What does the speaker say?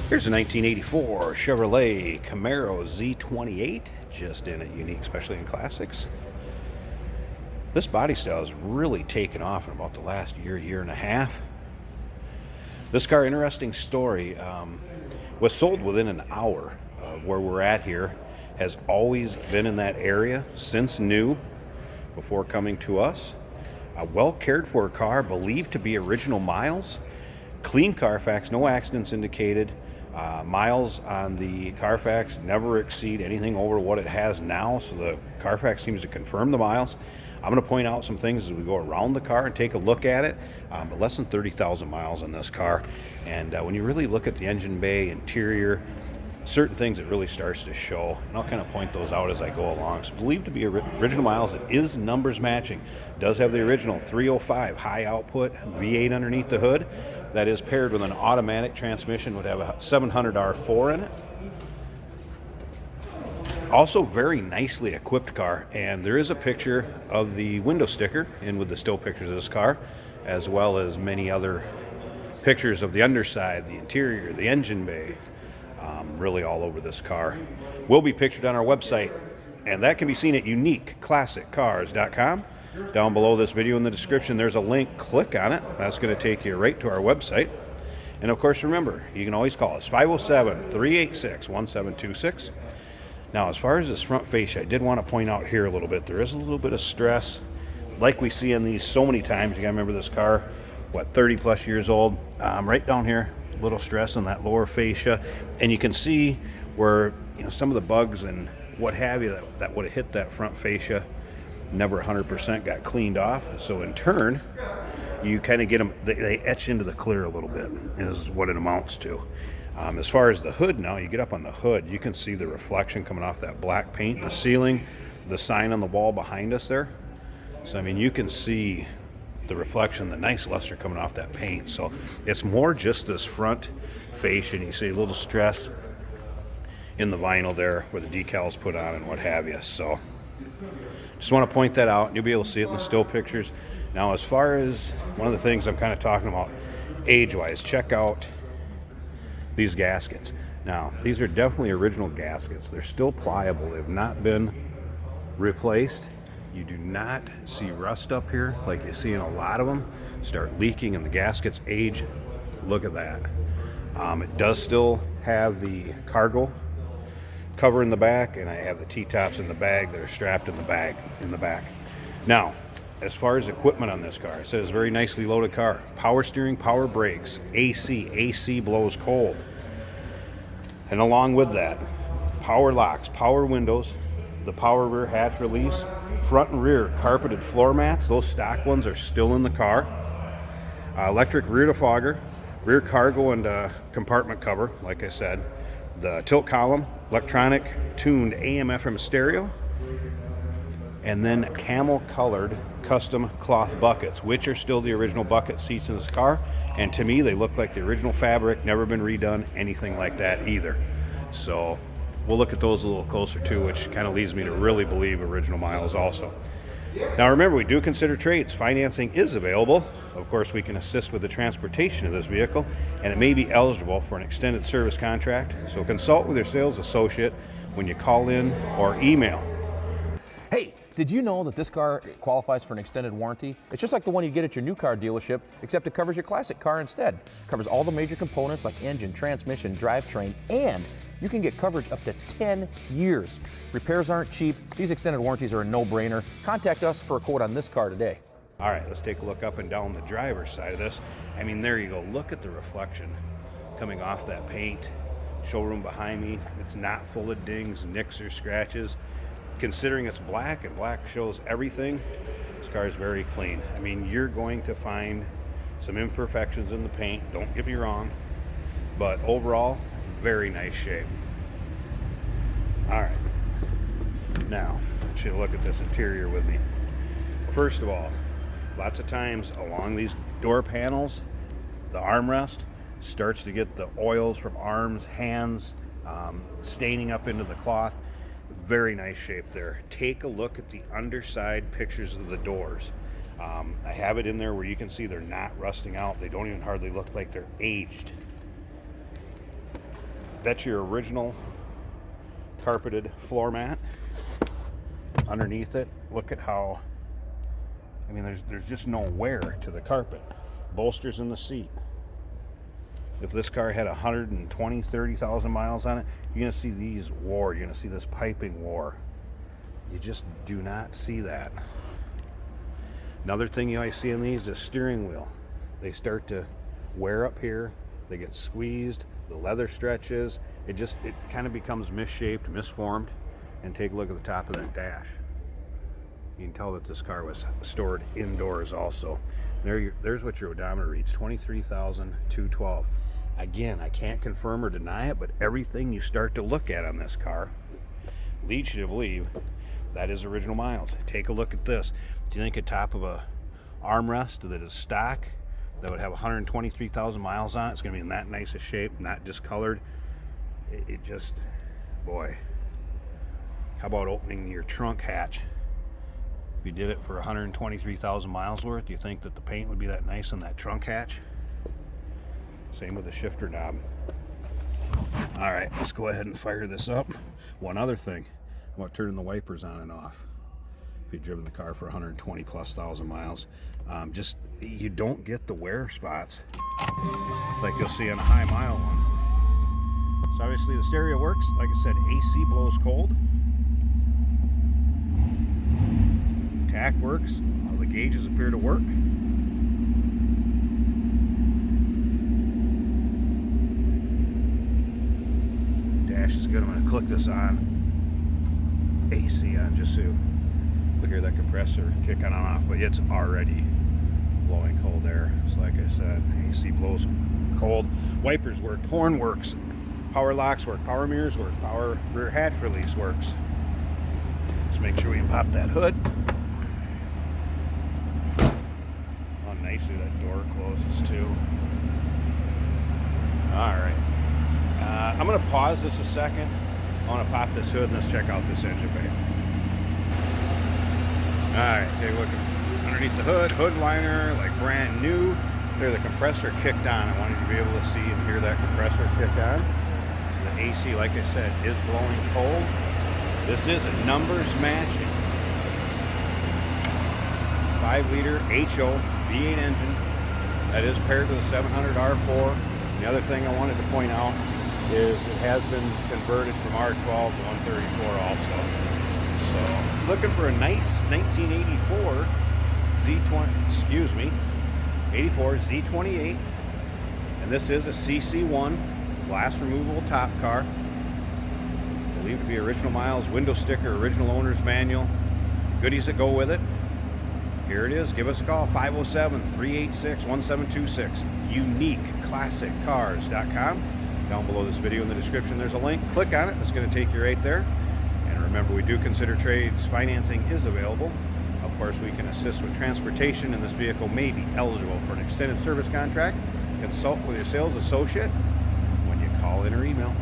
Here's a 1984 Chevrolet Camaro Z28, just in at Unique, especially in classics. This body style has really taken off in about the last year and a half. This car, interesting story, was sold within an hour of where we're at here. Has always been in that area since new, before coming to us. A well cared for car, believed to be original miles. Clean Carfax, no accidents indicated. Miles on the Carfax never exceed anything over what it has now, so the Carfax seems to confirm the miles. I'm going to point out some things as we go around the car and take a look at it, but less than 30,000 miles on this car. And when you really look at the engine bay, interior, certain things, it really starts to show, and I'll kind of point those out as I go along. So believed to be original miles. It is numbers matching. Does have the original 305 high output V8 underneath the hood. That is paired with an automatic transmission, would have a 700 R4 in it. Also very nicely equipped car, and there is a picture of the window sticker in with the still pictures of this car, as well as many other pictures of the underside, the interior, the engine bay, really all over this car. Will be pictured on our website, and that can be seen at uniqueclassiccars.com. Down below this video in the description, there's a link. Click on it. That's going to take you right to our website. And of course, remember, you can always call us 507-386-1726. Now, as far as this front fascia, I did want to point out here a little bit. There is a little bit of stress, like we see in these so many times. You got to remember this car, 30 plus years old. Right down here, a little stress on that lower fascia, and you can see where some of the bugs and what have you that would have hit that front fascia never 100% got cleaned off. So in turn, you kind of get them, they etch into the clear a little bit, is what it amounts to. As far as the hood now, you get up on the hood, you can see the reflection coming off that black paint, the ceiling, the sign on the wall behind us there. So I mean, you can see the reflection, the nice luster coming off that paint. So it's more just this front fascia, and you see a little stress in the vinyl there where the decals put on and what have you. So just want to point that out. You'll be able to see it in the still pictures. Now, as far as one of the things I'm kind of talking about age-wise, check out these gaskets. Now, these are definitely original gaskets. They're still pliable. They've not been replaced. You do not see rust up here like you see in a lot of them. Start leaking and the gaskets age. Look at that. It does still have the cargo cover in the back, and I have the T-tops in the bag that are strapped in the back. Now, as far as equipment on this car, it says very nicely loaded car. Power steering, power brakes, AC blows cold. And along with that, power locks, power windows, the power rear hatch release, front and rear carpeted floor mats. Those stock ones are still in the car. Electric rear defogger, rear cargo and compartment cover, like I said. The tilt column, electronic tuned AM FM stereo, and then camel colored custom cloth buckets, which are still the original bucket seats in this car. And to me, they look like the original fabric, never been redone, anything like that either. So we'll look at those a little closer too, which kind of leads me to really believe original miles also. Now remember, we do consider trades. Financing is available. Of course, we can assist with the transportation of this vehicle, and it may be eligible for an extended service contract. So consult with your sales associate when you call in or email. Hey, did you know that this car qualifies for an extended warranty? It's just like the one you get at your new car dealership, except it covers your classic car instead. It covers all the major components like engine, transmission, drivetrain, and you can get coverage up to 10 years. Repairs aren't cheap. These extended warranties are a no-brainer. Contact us for a quote on this car today. All right, let's take a look up and down the driver's side of this. I mean, there you go. Look at the reflection coming off that paint. Showroom behind me, it's not full of dings, nicks, or scratches. Considering it's black and black shows everything, this car is very clean. I mean, you're going to find some imperfections in the paint, don't get me wrong, but overall, very nice shape. All right, now I want you to look at this interior with me. First of all, lots of times along these door panels, the armrest starts to get the oils from arms, hands, staining up into the cloth. Very nice shape there. Take a look at the underside pictures of the doors. I have it in there where you can see they're not rusting out. They don't even hardly look like they're aged. That's your original carpeted floor mat. Underneath it, look at how, I mean, there's just no wear to the carpet. Bolsters in the seat. If this car had 120, 30,000 miles on it, you're going to see these wore. You're going to see this piping wore. You just do not see that. Another thing you always see in these is steering wheel. They start to wear up here. They get squeezed. The leather stretches. It kind of becomes misshaped, misformed. And take a look at the top of that dash. You can tell that this car was stored indoors also. There's what your odometer reads, 23,212. Again, I can't confirm or deny it, but everything you start to look at on this car leads you to believe that is original miles. Take a look at this. Do you think a top of a armrest that is stock that would have 123,000 miles on it, it's going to be in that nice a shape, not discolored? It just, boy. How about opening your trunk hatch? If you did it for 123,000 miles worth, do you think that the paint would be that nice on that trunk hatch? Same with the shifter knob. All right, let's go ahead and fire this up. One other thing about turning the wipers on and off. If you've driven the car for 120 plus thousand miles, you don't get the wear spots like you'll see on a high mile one. So obviously the stereo works. Like I said, AC blows cold. Tack works. All the gauges appear to work. Dash is good. I'm going to click this on. AC on just so look here, that compressor kick on and off, but it's already blowing cold air. So like I said, AC blows cold. Wipers work. Horn works. Power locks work. Power mirrors work. Power rear hatch release works. Just make sure we can pop that hood. Nicely that door closes too. Alright, I'm going to pause this a second. I want to pop this hood and let's check out this engine bay. Alright, take a look underneath the hood liner like brand new. There, the compressor kicked on. I wanted you to be able to see and hear that compressor kick on. So the AC, like I said, is blowing cold. This is a numbers matching 5-liter HO V8 engine that is paired with a 700 R4. The other thing I wanted to point out is it has been converted from R12 to 134 also. So looking for a nice 1984 84 Z28, and this is a CC1 glass removable top car. Believed to be original miles, window sticker, original owner's manual, goodies that go with it. Here it is. Give us a call, 507-386-1726. UniqueClassicCars.com. Down below this video in the description, there's a link. Click on it. It's going to take you right there. And remember, we do consider trades. Financing is available. Of course, we can assist with transportation, and this vehicle may be eligible for an extended service contract. Consult with your sales associate when you call in or email.